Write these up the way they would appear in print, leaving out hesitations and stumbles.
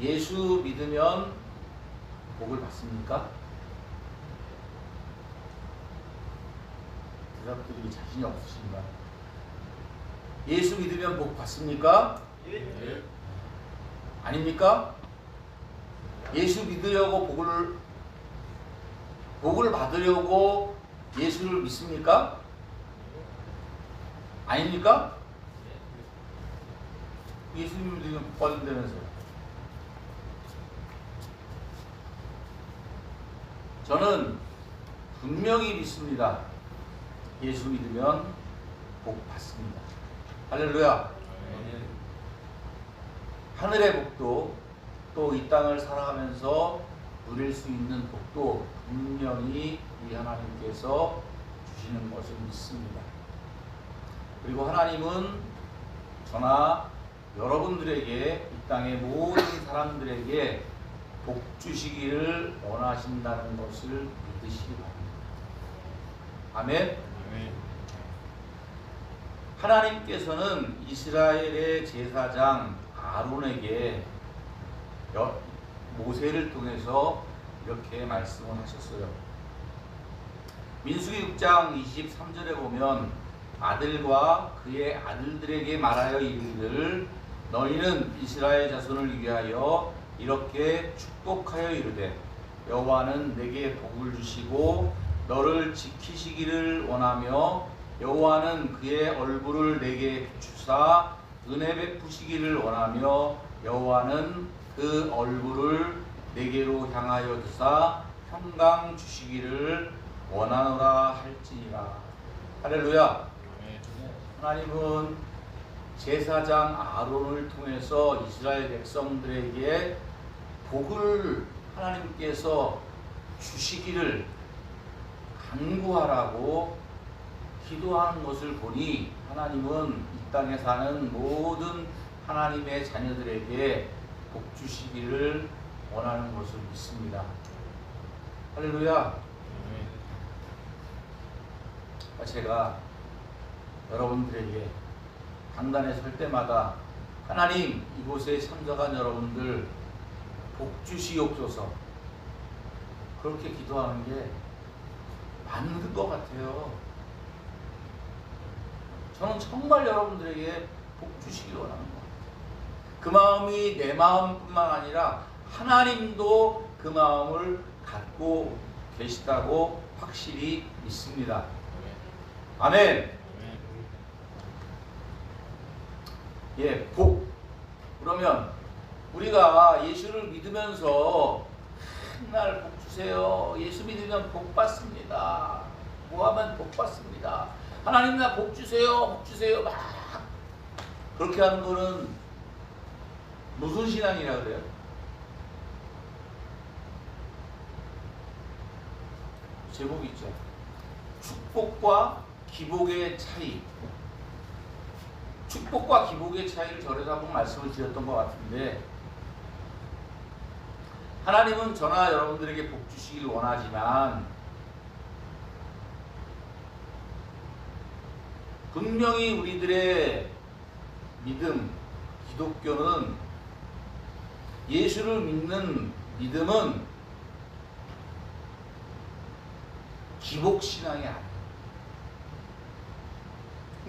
예수 믿으면 복을 받습니까? 대답드리기 자신이 없으신가? 예수 믿으면 복 받습니까? 예. 아닙니까? 예수 믿으려고 복을 받으려고 예수를 믿습니까? 아닙니까? 예수님 믿으면 복 받는다면서요. 저는 분명히 믿습니다. 예수 믿으면 복 받습니다. 할렐루야. 하늘의 복도 또 이 땅을 살아가면서 누릴 수 있는 복도 분명히 이 하나님께서 주시는 것을 믿습니다. 그리고 하나님은 저나 여러분들에게, 이 땅의 모든 사람들에게 복 주시기를 원하신다는 것을 믿으시기 바랍니다. 아멘. 하나님께서는 이스라엘의 제사장 아론에게 모세를 통해서 이렇게 말씀을 하셨어요. 민수기 6장 23절에 보면 아들과 그의 아들들에게 말하여 이르기를 너희는 이스라엘 자손을 위하여 이렇게 축복하여 이르되 여호와는 내게 복을 주시고 너를 지키시기를 원하며 여호와는 그의 얼굴을 내게 비추사 은혜 베푸시기를 원하며 여호와는 그 얼굴을 내게로 향하여 드사 평강 주시기를 원하노라 할지니라. 할렐루야. 하나님은 제사장 아론을 통해서 이스라엘 백성들에게 복을 하나님께서 주시기를 간구하라고 기도하는 것을 보니 하나님은 이 땅에 사는 모든 하나님의 자녀들에게 복 주시기를 원하는 것을 믿습니다. 할렐루야. 제가 여러분들에게 강단에 설 때마다 하나님, 이곳에 참석한 여러분들 복 주시옵소서 그렇게 기도하는 게 맞는 것 같아요. 저는 정말 여러분들에게 복 주시기 원하는 것 같아요. 그 마음이 내 마음뿐만 아니라 하나님도 그 마음을 갖고 계시다고 확실히 믿습니다. 아멘. 예, 복. 그러면 우리가 예수를 믿으면서 맨날 복 주세요. 예수 믿으면 복 받습니다. 뭐 하면 복 받습니다. 하나님 나 복 주세요. 복 주세요. 막 그렇게 하는 거는 무슨 신앙이라 그래요? 제목 있죠. 축복과 기복의 차이. 축복과 기복의 차이를 절에서 한번 말씀을 드렸던 것 같은데 하나님은 저나 여러분들에게 복 주시길 원하지만 분명히 우리들의 믿음, 기독교는 예수를 믿는 믿음은 기복신앙이 아니에요.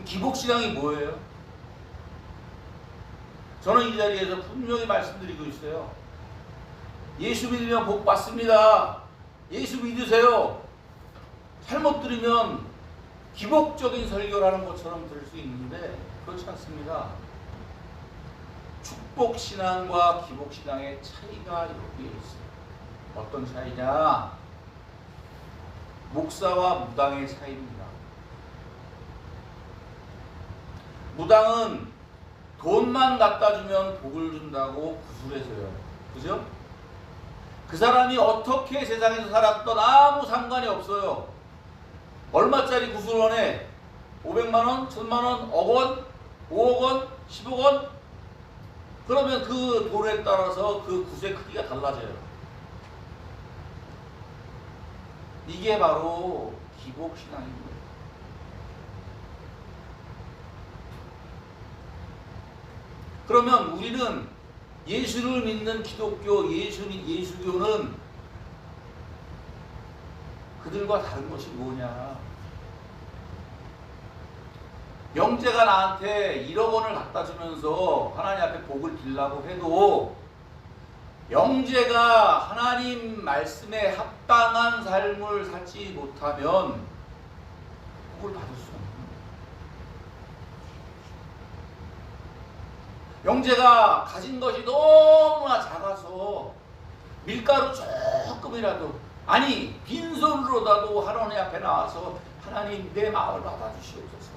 기복신앙이 뭐예요? 저는 이 자리에서 분명히 말씀드리고 있어요. 예수 믿으면 복 받습니다. 예수 믿으세요. 잘못 들으면 기복적인 설교라는 것처럼 들을 수 있는데 그렇지 않습니다. 축복신앙과 기복신앙의 차이가 여기에 있어요. 어떤 차이냐? 목사와 무당의 차이입니다. 무당은 돈만 갖다 주면 복을 준다고 구술해서요. 그죠? 그 사람이 어떻게 세상에서 살았던 아무 상관이 없어요. 얼마짜리 구슬 원해? 500만원? 1000만원? 억원? 5억원? 10억원? 그러면 그 돈에 따라서 그 굿의 크기가 달라져요. 이게 바로 기복신앙입니다. 그러면 우리는 예수를 믿는 기독교, 예수교는 그들과 다른 것이 뭐냐? 영재가 나한테 1억 원을 갖다 주면서 하나님 앞에 복을 빌라고 해도 영재가 하나님 말씀에 합당한 삶을 살지 못하면 복을 받을 수 없는 거예요. 영재가 가진 것이 너무나 작아서 밀가루 조금이라도, 아니 빈손으로라도 하나님 앞에 나와서 하나님 내 마음을 받아주시옵소서.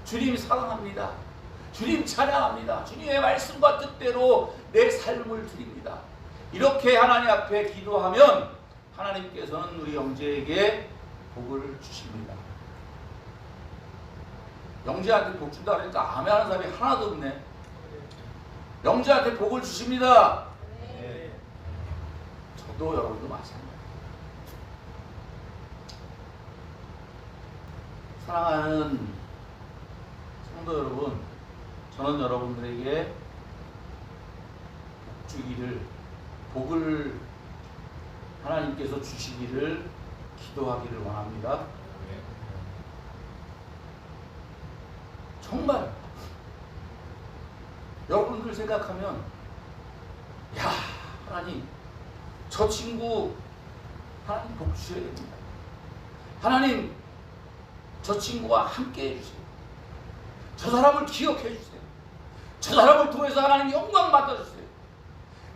주님 사랑합니다. 주님 찬양합니다. 주님의 말씀과 뜻대로 내 삶을 드립니다. 이렇게 하나님 앞에 기도하면 하나님께서는 우리 영재에게 복을 주십니다. 영재한테 복 준다 그러니까 아멘하는 사람이 하나도 없네. 영재한테 복을 주십니다. 네. 저도 여러분도 마찬가지입니다. 사랑하는 성도 여러분, 저는 여러분들에게 복 주기를, 복을 하나님께서 주시기를 기도하기를 원합니다. 정말 여러분들 생각하면, 야, 하나님 저 친구 하나님 복 주셔야 됩니다. 하나님 저 친구와 함께 해주세요. 저 사람을 기억해 주세요. 저 사람을 통해서 하나님 영광 받아주세요.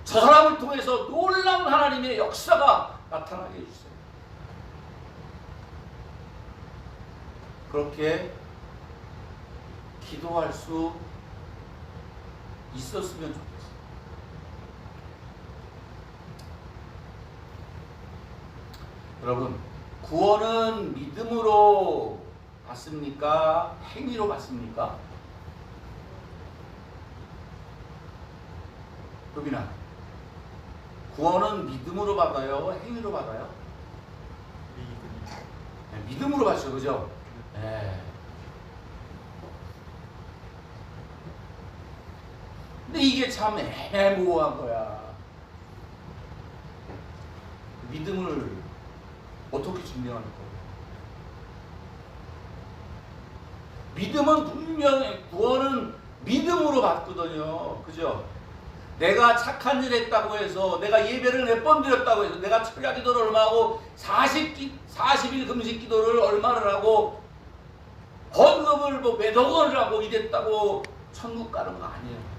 저 사람을 통해서 놀라운 하나님의 역사가 나타나게 해주세요. 그렇게 기도할 수 있었으면 좋겠어요. 여러분, 구원은 믿음으로 받습니까? 행위로 받습니까? 여기나 구원은 믿음으로 받아요? 행위로 받아요? 네, 믿음으로 받죠, 그죠? 네. 근데 이게 참 애매모호한 거야. 믿음을 어떻게 증명할 거야? 믿음은 분명히, 구원은 믿음으로 받거든요. 그죠? 내가 착한 일 했다고 해서, 내가 예배를 몇 번 드렸다고 해서, 내가 철야 기도를 얼마 하고 40일 금식 기도를 얼마를 하고 헌금을 뭐 몇억 원을 하고 이랬다고 천국 가는 거 아니에요.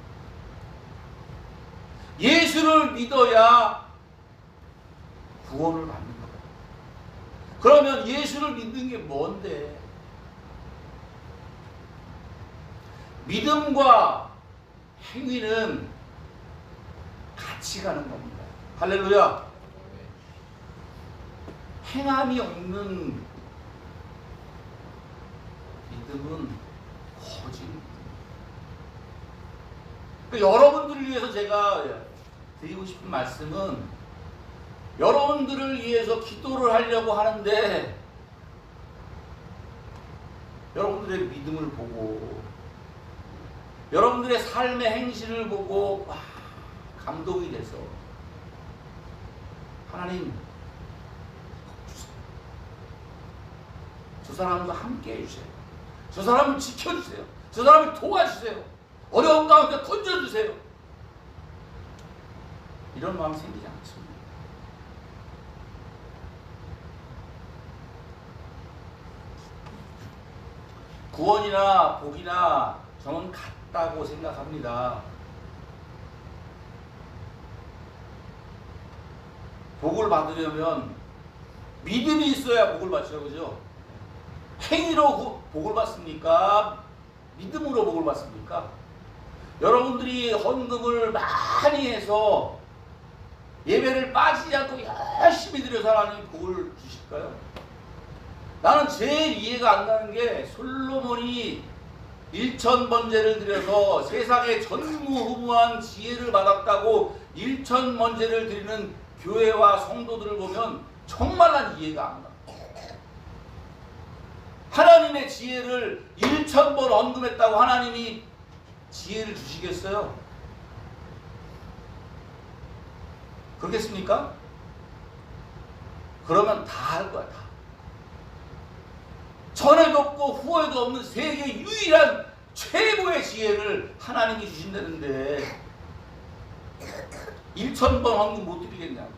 예수를 믿어야 구원을 받는 거예요. 그러면 예수를 믿는 게 뭔데? 믿음과 행위는 같이 가는 겁니다. 할렐루야. 행함이 없는 믿음은 거짓입니다. 여러분들을 위해서 제가 드리고 싶은 말씀은, 여러분들을 위해서 기도를 하려고 하는데 여러분들의 믿음을 보고, 여러분들의 삶의 행실을 보고 와, 감동이 돼서 하나님 복 주세요. 저 사람과 함께 해주세요. 저 사람을 지켜주세요. 저 사람을 도와주세요. 어려운 가운데 건져주세요. 이런 마음 생기지 않습니다. 구원이나 복이나 저는 같다고 생각합니다. 복을 받으려면 믿음이 있어야 복을 받죠, 그죠? 행위로 복을 받습니까? 믿음으로 복을 받습니까? 여러분들이 헌금을 많이 해서 예배를 빠지지 않고 열심히 드려서 하나님 복을 주실까요? 나는 제일 이해가 안 가는 게, 솔로몬이 1000번제를 드려서 세상에 전무후무한 지혜를 받았다고 1000번제를 드리는 교회와 성도들을 보면 정말 난 이해가 안 가. 하나님의 지혜를 1000번 헌금했다고 하나님이 지혜를 주시겠어요? 그렇겠습니까? 그러면 다 할 거야, 다. 전에도 없고 후에도 없는 세계 유일한 최고의 지혜를 하나님이 주신다는데 1000번 황금 못 드리겠냐고.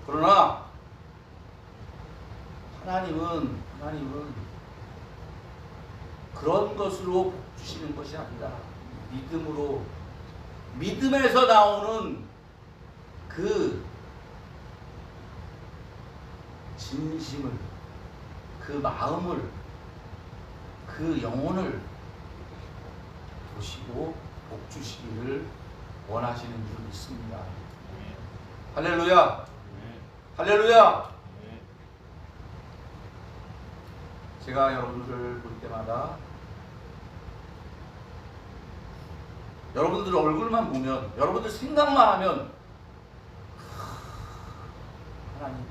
그러나 하나님은 그런 것으로 복 주시는 것이 아니라 믿음으로, 믿음에서 나오는 그 진심을, 그 마음을, 그 영혼을 보시고 복 주시기를 원하시는 줄 믿습니다. 할렐루야! 할렐루야! 제가 여러분들을 볼 때마다 여러분들 얼굴만 보면, 여러분들 생각만 하면 하나님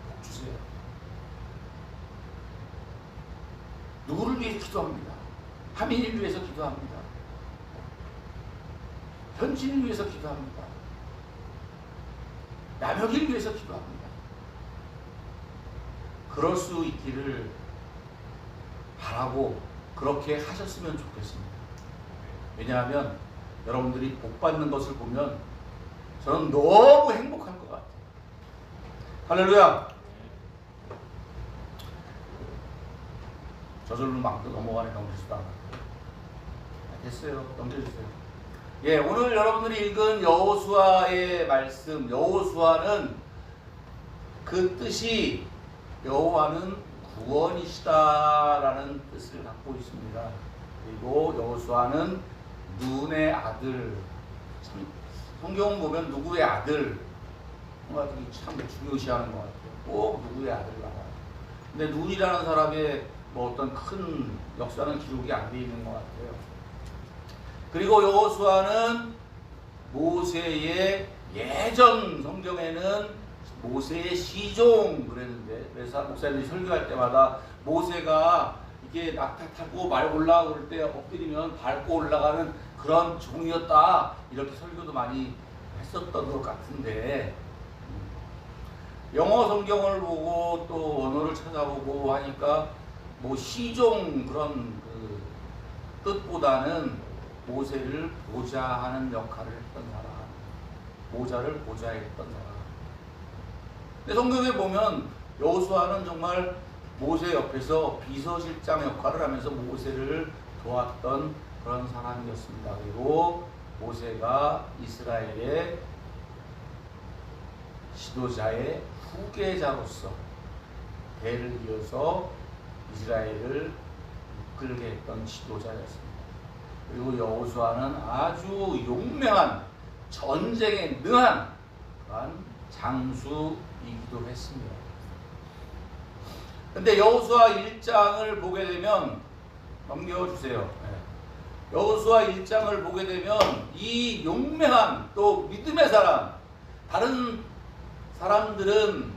복 주세요. 누구를 위해서 기도합니다. 하민을 위해서 기도합니다. 현진을 위해서 기도합니다. 남혁이를 위해서 기도합니다. 그럴 수 있기를 바라고 그렇게 하셨으면 좋겠습니다. 왜냐하면 여러분들이 복 받는 것을 보면 저는 너무 행복할 것 같아요. 할렐루야! 저절로 막 넘어가네. 넘기지도 않아. 됐어요. 넘겨주세요. 예, 오늘 여러분들이 읽은 여호수아의 말씀, 여호수아는 그 뜻이 여호와는 구원이시다라는 뜻을 갖고 있습니다. 그리고 여호수아는 눈의 아들, 참 성경 보면 누구의 아들 참 중요시하는 것 같아요. 꼭 누구의 아들 나와요. 근데 눈이라는 사람의 뭐 어떤 큰 역사는 기록이 안 돼 있는 것 같아요. 그리고 여호수아는 모세의, 예전 성경에는 모세의 시종 그랬는데, 그래서 목사님이 설교할 때마다 모세가 이게 낙타 타고 말 올라올 때 엎드리면 밟고 올라가는 그런 종이었다, 이렇게 설교도 많이 했었던 것 같은데, 영어 성경을 보고 또 원어를 찾아보고 하니까 뭐 시종 그런 그 뜻보다는 모세를 보좌하는 역할을 했던 사람, 모자를 보좌했던 사람. 근데 성경에 보면 여호수아는 정말 모세 옆에서 비서실장 역할을 하면서 모세를 도왔던 그런 사람이었습니다. 그리고 모세가 이스라엘의 지도자의 후계자로서 대를 이어서 이스라엘을 이끌게 했던 지도자였습니다. 그리고 여호수아는 아주 용맹한, 전쟁에 능한 그런 장수이기도 했습니다. 근데 여호수아 1장을 보게 되면, 넘겨주세요. 여호수아 1장을 보게 되면 이 용맹한, 또 믿음의 사람, 다른 사람들은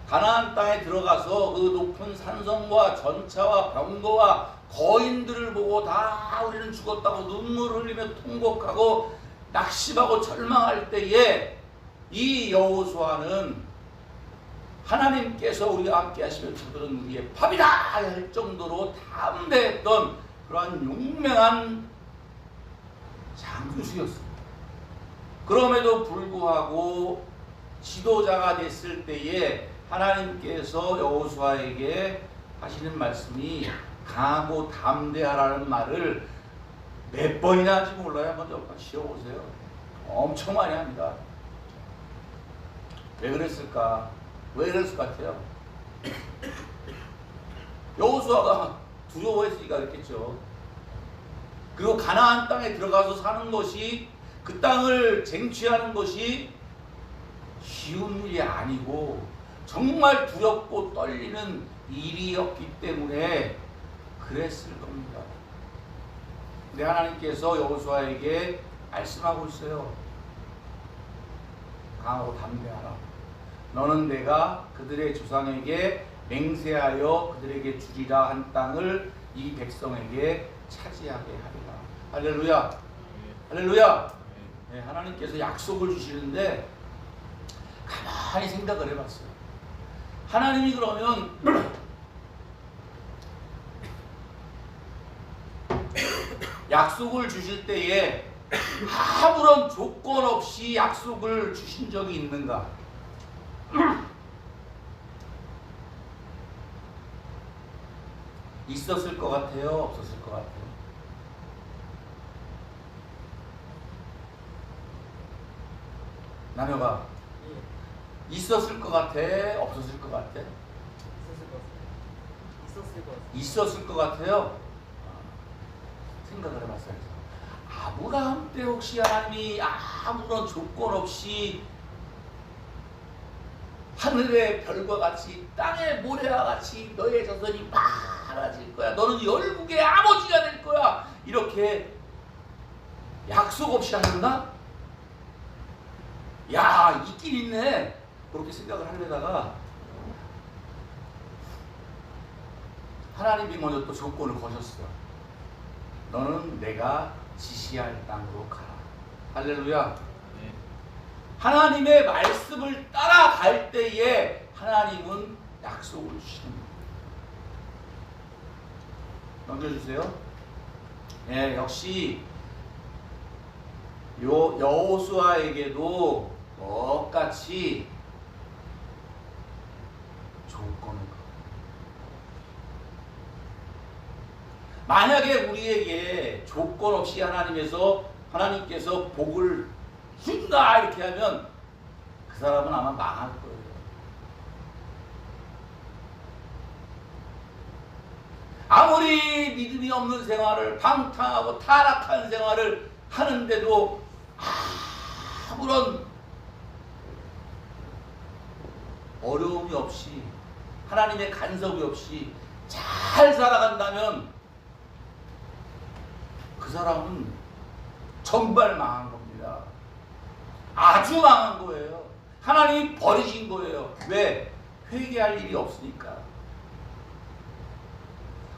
가나안 땅에 들어가서 그 높은 산성과 전차와 병거와 거인들을 보고 다 우리는 죽었다고 눈물을 흘리며 통곡하고 낙심하고 절망할 때에 이 여호수아는 하나님께서 우리와 함께 하시면 저들은 우리의 밥이다 할 정도로 담대했던 그러한 용맹한 장수였습니다. 그럼에도 불구하고 지도자가 됐을 때에 하나님께서 여호수아에게 하시는 말씀이 강하고 담대하라는 말을 몇 번이나 하는지 몰라요. 한번 지어보세요. 엄청 많이 합니다. 왜 그랬을까? 왜 그랬을 것 같아요? 여호수아가 두려워했으니까 그랬겠죠. 그리고 가나안 땅에 들어가서 사는 것이, 그 땅을 쟁취하는 것이 쉬운 일이 아니고 정말 두렵고 떨리는 일이었기 때문에 그랬을 겁니다. 근데 하나님께서 여호수아에게 말씀하고 있어요. 강하고 담대하라. 너는 내가 그들의 조상에게 맹세하여 그들에게 주리라 한 땅을 이 백성에게 차지하게 하리라. 할렐루야. 할렐루야. 네, 하나님께서 약속을 주시는데 가만히 생각을 해봤어요. 하나님이 그러면 약속을 주실 때에 아무런 조건 없이 약속을 주신 적이 있는가? 있었을 것 같아요? 없었을 것 같아요? 남녀가 있었을 것 같아? 없었을 것 같아? 있었을 것 같아요? 생각을 해봤어요. 아브라함 때 혹시 하나님이 아무런 조건 없이 하늘의 별과 같이 땅의 모래와 같이 너의 자손이 많아질 거야. 너는 열국의 아버지가 될 거야. 이렇게 약속 없이 하셨나? 야, 있긴 있네. 그렇게 생각을 하려다가 하나님이 먼저 또 조건을 거셨어. 너는 내가 지시할 땅으로 가라. 할렐루야. 네. 하나님의 말씀을 따라갈 때에 하나님은 약속을 주시는 거예요. 넘겨주세요. 네, 역시 여호수아에게도 똑같이 조건을 만약에 우리에게 조건 없이 하나님께서 복을 준다 이렇게 하면 그 사람은 아마 망할 거예요. 아무리 믿음이 없는 생활을 방탕하고 타락한 생활을 하는데도 아무런 어려움이 없이 하나님의 간섭이 없이 잘 살아간다면 그 사람은 정말 망한 겁니다. 아주 망한 거예요. 하나님이 버리신 거예요. 왜? 회개할 일이 없으니까.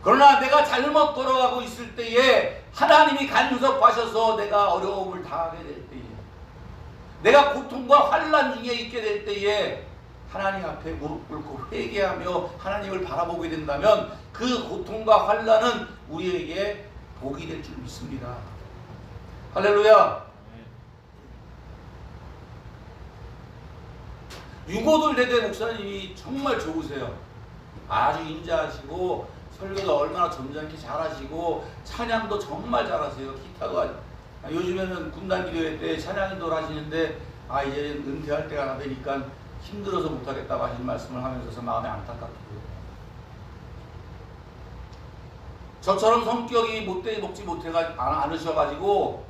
그러나 내가 잘못 걸어가고 있을 때에 하나님이 간섭하셔서 내가 어려움을 당하게 될 때에, 내가 고통과 환난 중에 있게 될 때에 하나님 앞에 무릎 꿇고 회개하며 하나님을 바라보게 된다면 그 고통과 환난은 우리에게 복이 될 줄 믿습니다. 할렐루야. 유고들 대대 목사님이 정말 좋으세요. 아주 인자하시고 설교도 얼마나 점잖게 잘하시고 찬양도 정말 잘하세요. 기타도 요즘에는 군단 기도회 때 찬양인도를 하시는데 이제 은퇴할 때가 다 되니까 힘들어서 못하겠다고 하신 말씀을 하면서 마음에 안타깝기도 해요. 저처럼 성격이 못되게 먹지 않으셔가지고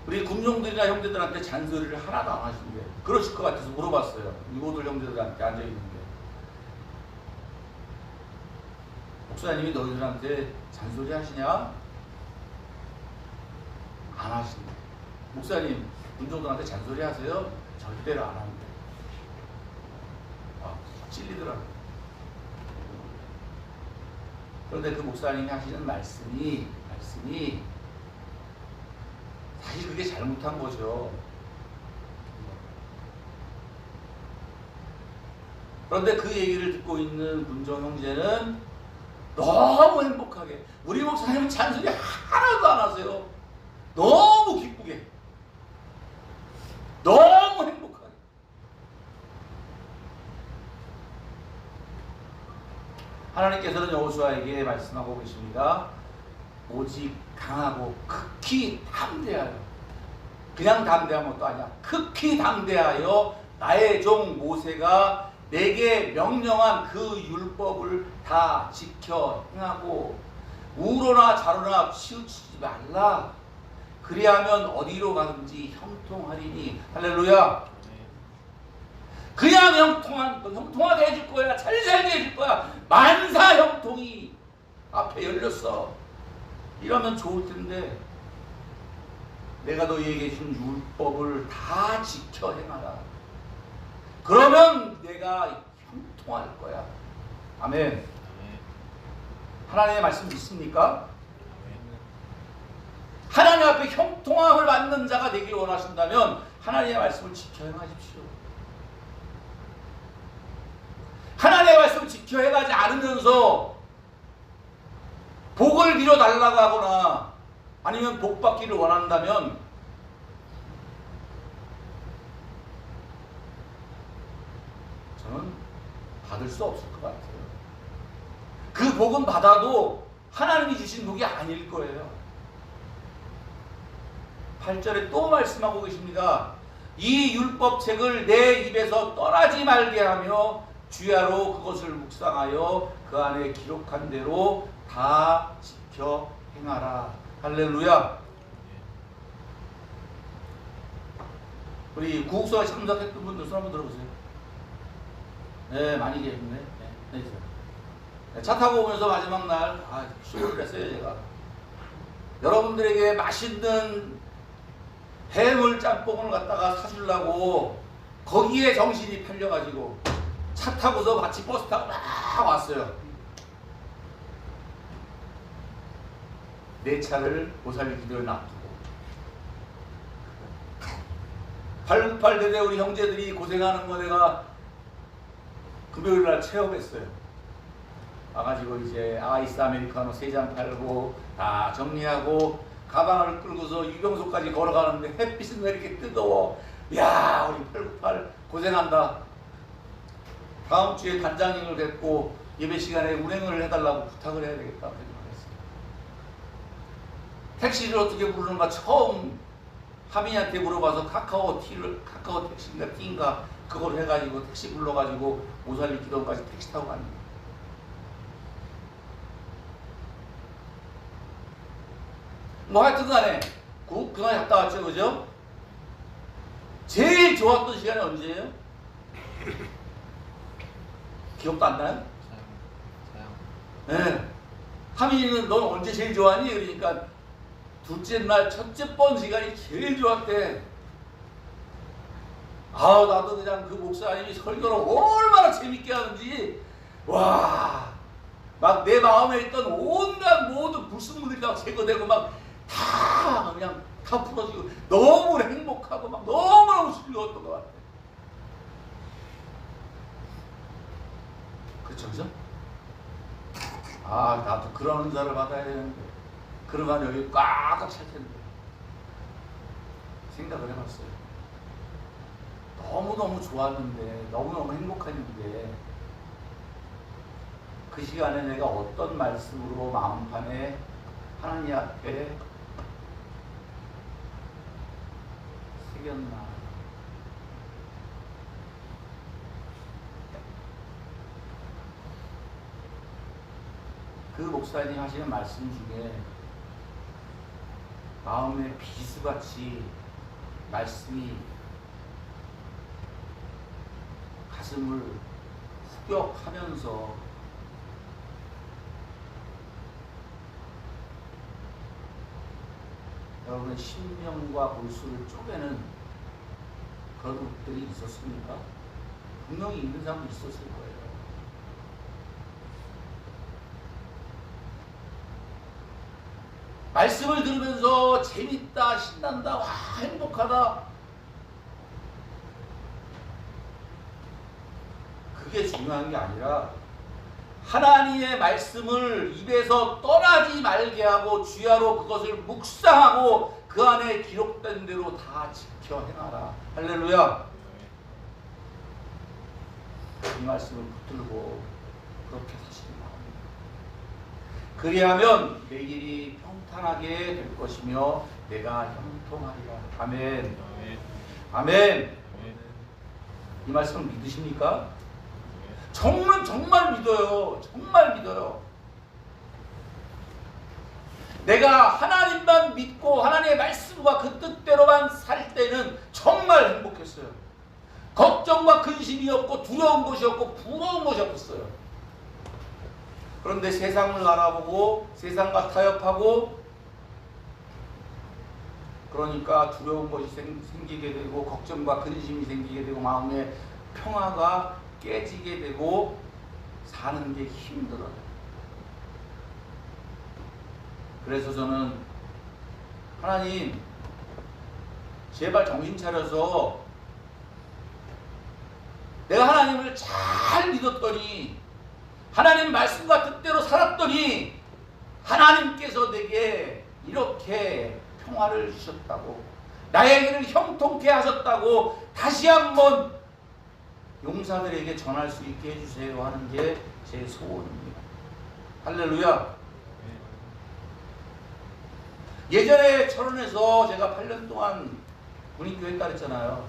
우리 군용들이나 형제들한테 잔소리를 하나도 안 하시는데 그러실 것 같아서 물어봤어요. 유고들 형제들한테 앉아있는데 목사님이 너희들한테 잔소리 하시냐? 안 하신대. 목사님 군종들한테 잔소리 하세요? 절대로 안 합니다. 찔리더라고요. 그런데 그 목사님이 하시는 말씀이 사실 그게 잘못한 거죠. 그런데 그 얘기를 듣고 있는 군종 형제는 너무 행복하게, 우리 목사님은 잔소리 하나도 안 하세요. 너무 기쁘게, 너무 행복하게. 하나님께서는 여호수아에게 말씀하고 계십니다. 오직 강하고 극히 담대하여, 그냥 담대한 것도 아니야. 극히 담대하여 나의 종 모세가 내게 명령한 그 율법을 다 지켜 행하고 우로나 좌로나 치우치지 말라. 그리하면 어디로 가든지 형통하리니. 할렐루야. 그냥 형통하게 해줄 거야. 잘 살게 해줄 거야. 만사 형통이 앞에 열렸어. 이러면 좋을 텐데 내가 너희에게 준 율법을 다 지켜 행하라. 그러면 내가 형통할 거야. 아멘. 하나님의 말씀 믿습니까? 앞에 형통함을 받는 자가 되길 원하신다면 하나님의 말씀을 지켜 행하십시오. 하나님의 말씀을 지켜 행하지 않으면서 복을 빌어달라고 하거나 아니면 복 받기를 원한다면 저는 받을 수 없을 것 같아요. 그 복은 받아도 하나님이 주신 복이 아닐 거예요. 8절에 또 말씀하고 계십니다. 이 율법책을 내 입에서 떠나지 말게 하며 주야로 그것을 묵상하여 그 안에 기록한 대로 다 지켜 행하라. 할렐루야. 우리 구국서에 참석했던 분들 손 한번 들어보세요. 네, 많이 계시네. 네, 차 타고 오면서 마지막 날 쇼를 했어요. 제가 여러분들에게 맛있는 해물 짬뽕을 갖다가 사주려고 거기에 정신이 팔려가지고 차 타고서 같이 버스 타고 막 왔어요. 내 차를 보살기를 놔두고 898대대 우리 형제들이 고생하는 거 내가 금요일날 체험했어요. 와가지고 이제 아이스 아메리카노 3잔 팔고 다 정리하고 가방을 끌고서 유병소까지 걸어가는데 햇빛은 왜 이렇게 뜨거워. 야, 우리 898 고생한다. 다음 주에 단장님을 뵙고 예배 시간에 운행을 해달라고 부탁을 해야 되겠다 생각했어요. 택시를 어떻게 부르는가 처음 하민이한테 물어봐서 카카오 택시인가 띠인가 그걸 해가지고 택시 불러가지고 오살리 기동까지 택시 타고 갑니다. 뭐 하여튼 간에 그날 갔다 왔죠. 그죠? 제일 좋았던 시간이 언제예요? 기억도 안 나요? 네. 하민이는 넌 언제 제일 좋아하니? 그러니까 둘째 날 첫째 번 시간이 제일 좋았대. 아우 나도 그냥 그 목사님이 설교를 얼마나 재밌게 하는지 와 막 내 마음에 있던 온갖 모든 불순물이 다 제거되고 막 다 그냥 다 풀어지고 너무 행복하고 막 너무너무 즐거웠던 것 같아. 그쵸 그죠? 아 나도 그런 은사를 받아야 되는데 그러면 여기 꽉꽉 찰 텐데 생각을 해봤어요. 너무너무 좋았는데 너무너무 행복했는데 그 시간에 내가 어떤 말씀으로 마음판에 하나님 앞에 새겼나. 그 목사님 하시는 말씀 중에 마음에 비수같이 말씀이 가슴을 후벼파면서 여러분의 심령과 골수를 쪼개는 그런 것들이 있었습니까? 분명히 있는 사람도 있었을 거예요. 말씀을 들으면서 재밌다, 신난다, 와 행복하다. 그게 중요한 게 아니라 하나님의 말씀을 입에서 떠나지 말게 하고 주야로 그것을 묵상하고 그 안에 기록된 대로 다 지켜 행하라. 할렐루야. 이 말씀을 붙들고 그렇게 사시기 바랍니다. 그리하면 내 길이 평탄하게 될 것이며 내가 형통하리라. 아멘. 아멘. 이 말씀을 믿으십니까? 정말 믿어요. 정말 믿어요. 내가 하나님만 믿고 하나님의 말씀과 그 뜻대로만 살 때는 정말 행복했어요. 걱정과 근심이 없고 두려운 것이 없고 부러운 것이 없었어요. 그런데 세상을 알아보고 세상과 타협하고 그러니까 두려운 것이 생기게 되고 걱정과 근심이 생기게 되고 마음의 평화가 깨지게 되고 사는 게 힘들어요. 그래서 저는 하나님 제발 정신 차려서 내가 하나님을 잘 믿었더니 하나님 말씀과 뜻대로 살았더니 하나님께서 내게 이렇게 평화를 주셨다고, 나의 길을 형통케 하셨다고 다시 한번 용사들에게 전할 수 있게 해주세요 하는 게 제 소원입니다. 할렐루야. 예전에 철원에서 제가 8년 동안 군인교회 따랐잖아요.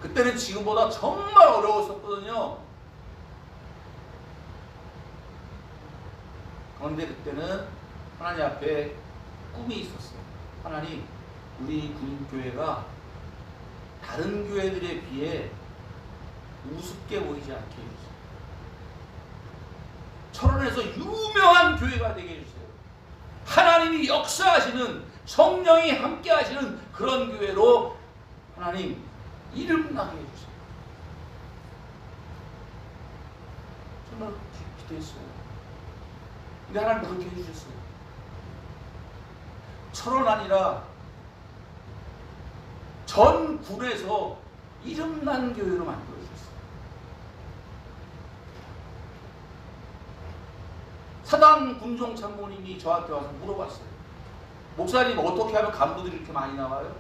그때는 지금보다 정말 어려웠었거든요. 그런데 그때는 하나님 앞에 꿈이 있었어요. 하나님, 우리 군인교회가 다른 교회들에 비해 우습게 보이지 않게 해주세요. 철원에서 유명한 교회가 되게 해주세요. 하나님이 역사하시는, 성령이 함께 하시는 그런 교회로 하나님 이름나게 해주세요. 정말 기도했어요. 근데 하나님 그렇게 해주셨어요. 철원 아니라 전 군에서 이름난 교회로 만들어주셨어요. 사단 군종 참모님이 저한테 와서 물어봤어요. 목사님, 어떻게 하면 간부들이 이렇게 많이 나와요?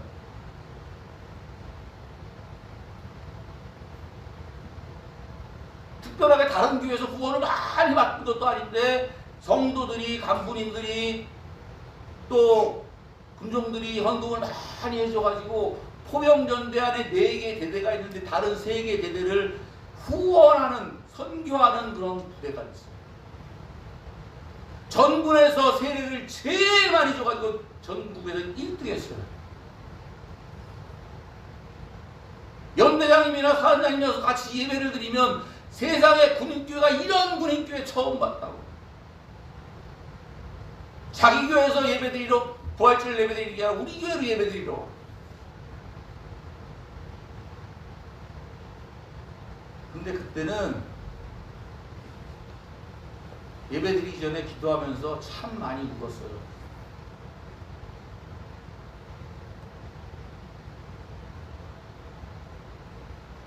특별하게 다른 교회에서 후원을 많이 받는 것도 아닌데 성도들이, 간부님들이 또 군종들이 헌금을 많이 해줘가지고 포병전대 안에 4개 대대가 있는데 다른 3개 대대를 후원하는, 선교하는 그런 부대가 있어요. 전군에서 세례를 제일 많이 줘가지고 전국에서 1등 했어요. 연대장님이나 사단장님이어서 같이 예배를 드리면 세상에 군인교회가 이런 군인교회 처음 봤다고. 자기 교회에서 예배드리러, 부활절 예배드리는 게 아니라 우리 교회로 예배드리러. 근데 그때는 예배드리기 전에 기도하면서 참 많이 울었어요.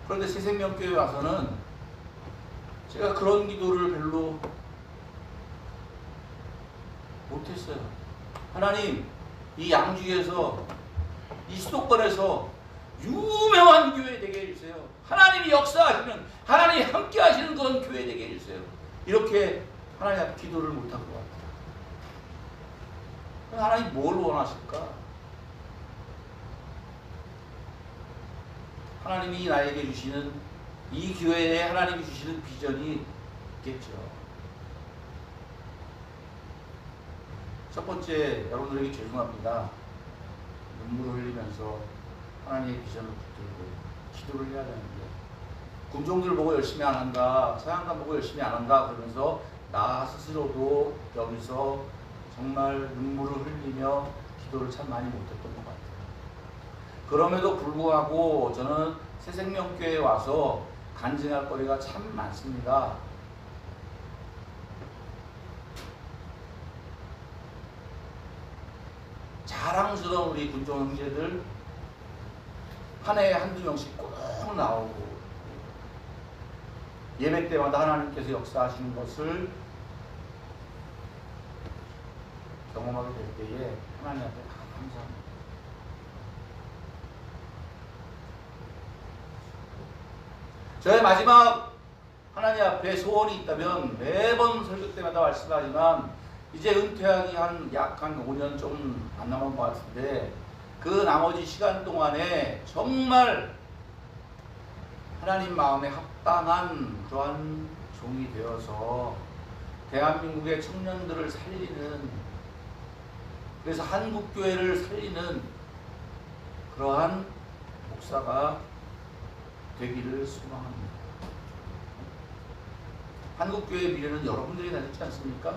그런데 새생명교회 와서는 제가 그런 기도를 별로 못했어요. 하나님, 이 양주에서, 이 수도권에서 유명한 교회 되게 해주세요. 하나님이 역사하시는, 하나님이 함께 하시는 그런 교회 되게 해주세요. 이렇게 하나님 앞에 기도를 못한 것 같아요. 하나님 뭘 원하실까? 하나님이 나에게 주시는, 이 교회에 하나님이 주시는 비전이 있겠죠. 첫 번째, 여러분들에게 죄송합니다. 눈물을 흘리면서 하나님의 비전을 붙들고 기도를 해야 되는데, 군종들 보고 열심히 안 한다, 사양관 보고 열심히 안 한다 그러면서 나 스스로도 여기서 정말 눈물을 흘리며 기도를 참 많이 못했던 것 같아요. 그럼에도 불구하고 저는 새생명교회에 와서 간증할 거리가 참 많습니다. 자랑스러운 우리 군종 형제들 한 해에 한두 명씩 꼭 나오고 예배 때마다 하나님께서 역사하시는 것을 경험하게 될 때에 하나님 앞에 감사합니다. 저의 마지막 하나님 앞에 소원이 있다면 매번 설교 때마다 말씀하지만 이제 은퇴하기 약 한 5년 좀 안 남은 것 같은데 그 나머지 시간 동안에 정말 하나님 마음에 합당한 그러한 종이 되어서 대한민국의 청년들을 살리는, 그래서 한국교회를 살리는 그러한 목사가 되기를 소망합니다. 한국교회의 미래는 여러분들이 달렸지 않습니까?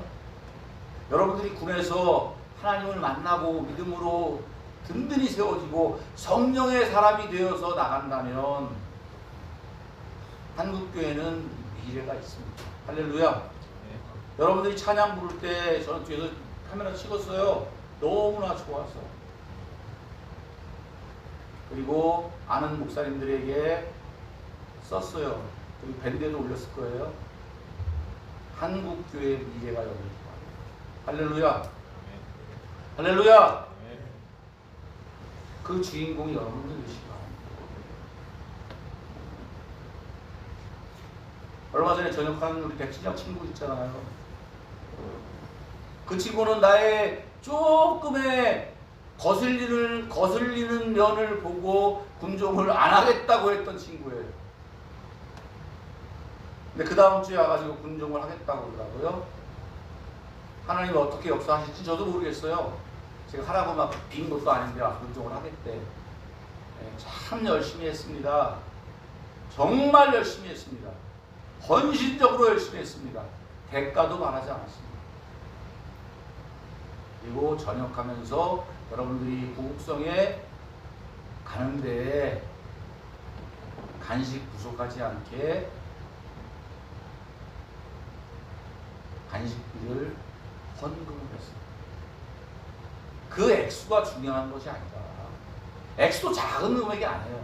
여러분들이 군에서 하나님을 만나고 믿음으로 든든히 세워지고 성령의 사람이 되어서 나간다면 한국교회는 미래가 있습니다. 할렐루야. 네. 여러분들이 찬양 부를 때 저는 뒤에서 카메라 찍었어요. 너무나 좋아서. 그리고 아는 목사님들에게 썼어요. 그리고 밴드에도 올렸을 거예요. 한국교회 미래가 열릴 거예요. 할렐루야. 할렐루야. 그 주인공이 여러분들이시고, 얼마 전에 전역한 우리 백진영 친구 있잖아요. 그 친구는 나의 조금의 거슬리는 면을 보고 군종을 안 하겠다고 했던 친구예요. 근데 그 다음 주에 와가지고 군종을 하겠다고 그러더라고요. 하나님이 어떻게 역사하실지 저도 모르겠어요. 제가 하라고 막 빈 것도 아닌데 군종을 하겠대. 네, 참 열심히 했습니다. 정말 열심히 했습니다. 헌신적으로 열심히 했습니다. 대가도 바라지 않았습니다. 그리고 전역하면서 여러분들이 구국성에 가는데 간식 부족하지 않게 간식비를 헌금을 했습니다. 그 액수가 중요한 것이 아니다. 액수도 작은 금액이 아니에요.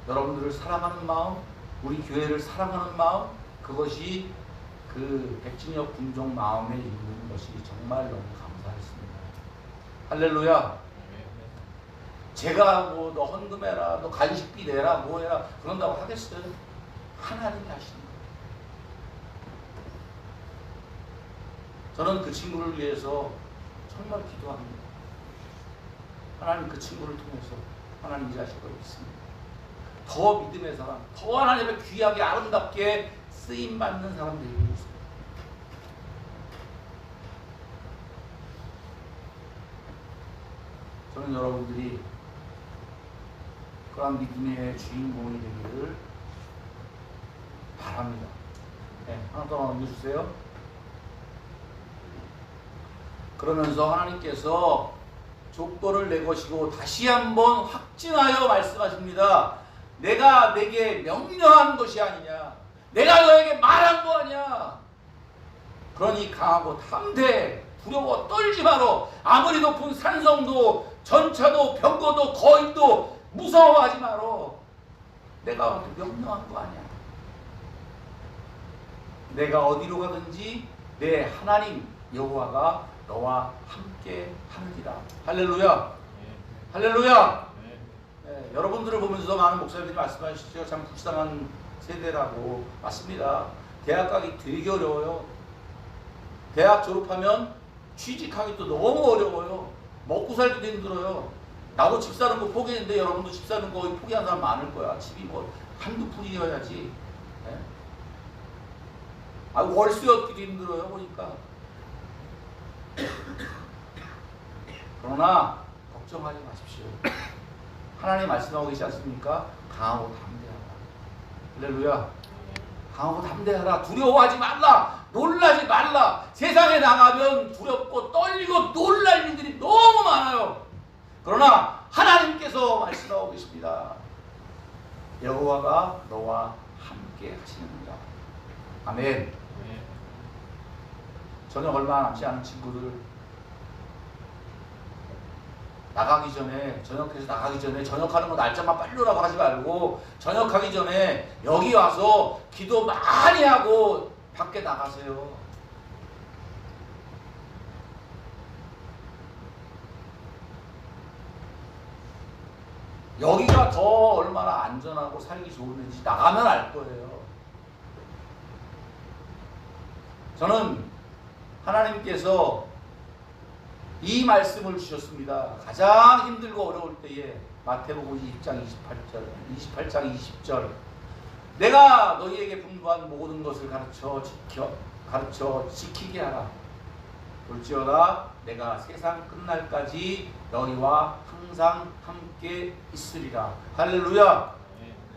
여러분들을 사랑하는 마음, 우리 교회를 사랑하는 마음, 그것이 그 백진혁 군종 마음에 있는 것이 정말 너무 감사했습니다. 할렐루야. 제가 뭐 너 헌금해라, 너 간식비 내라, 뭐 해라 그런다고 하겠어요? 하나님이 하시는 거예요. 저는 그 친구를 위해서 정말 기도합니다. 하나님 그 친구를 통해서 하나님 일하실 걸 믿습니다. 더 믿음의 사람, 더 하나님의 귀하게 아름답게 쓰임받는 사람 되기 위해서. 저는 여러분들이 그러한 믿음의 주인공이 되기를 바랍니다. 네, 하나 더 넘겨주세요. 그러면서 하나님께서 조건을 내것이고 다시 한번 확증하여 말씀하십니다. 내가 내게 명령한 것이 아니냐, 내가 너에게 말한 거 아니야. 그러니 강하고 담대해, 두려워 떨지 마라. 아무리 높은 산성도 전차도 병거도 거인도 무서워하지 마라. 내가 명령한 거 아니야. 내가 어디로 가든지 내 하나님 여호와가 너와 함께 하느니라. 할렐루야. 할렐루야. 네, 여러분들을 보면서 많은 목사님들이 말씀하시죠. 참 불쌍한 세대라고. 맞습니다. 대학 가기 되게 어려워요. 대학 졸업하면 취직하기도 너무 어려워요. 먹고 살기도 힘들어요. 나도 집 사는 거 포기했는데 여러분도 집 사는 거 포기한 사람 많을 거야. 집이 뭐 한두 푼이어야지. 네? 아, 월세 얻기도 힘들어요. 보니까. 그러나 걱정하지 마십시오. 하나님 말씀하고 계시지 않습니까? 강하고 담대하라. 할렐루야. 강하고 담대하라. 두려워하지 말라. 놀라지 말라. 세상에 나가면 두렵고 떨리고 놀랄 일들이 너무 많아요. 그러나 하나님께서 말씀하고 계십니다. 여호와가 너와 함께 하시느니라. 아멘. 저녁 얼마 남지 않은 친구들, 나가기 전에, 전역해서 나가기 전에 전역하는 거 날짜만 빨리 오라고 하지 말고 전역하기 전에 여기 와서 기도 많이 하고 밖에 나가세요. 여기가 더 얼마나 안전하고 살기 좋은지 나가면 알 거예요. 저는 하나님께서 이 말씀을 주셨습니다. 가장 힘들고 어려울 때에 마태복음 20장 28장 20절 내가 너희에게 분부한 모든 것을 가르쳐 지키게 하라. 볼지어다 내가 세상 끝날까지 너희와 항상 함께 있으리라. 할렐루야.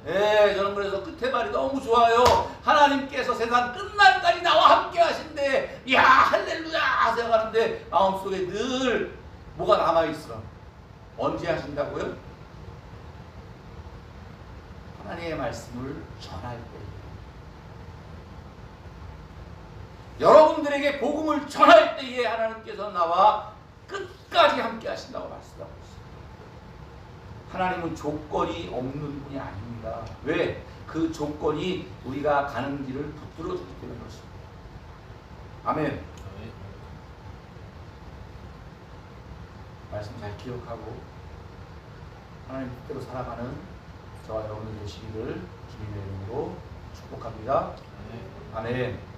네, 저는 그래서 끝에 말이 너무 좋아요. 하나님께서 세상 끝날까지 나와 함께 하신대. 야, 할렐루야 생각하는데 마음속에 늘 뭐가 남아있어. 언제 하신다고요? 하나님의 말씀을 전할 때. 여러분들에게 복음을 전할 때에 하나님께서 나와 끝까지 함께 하신다고 말씀하고 있습니다. 하나님은 조건이 없는 분이 아닙니다. 왜? 그 조건이 우리가 가는 길을 붙들어주기 때문에 그렇습니다. 아멘. 말씀 잘 기억하고 하나님 뜻대로 살아가는 저와 여러분들 되시기를 주님의 이름으로 축복합니다. 아멘.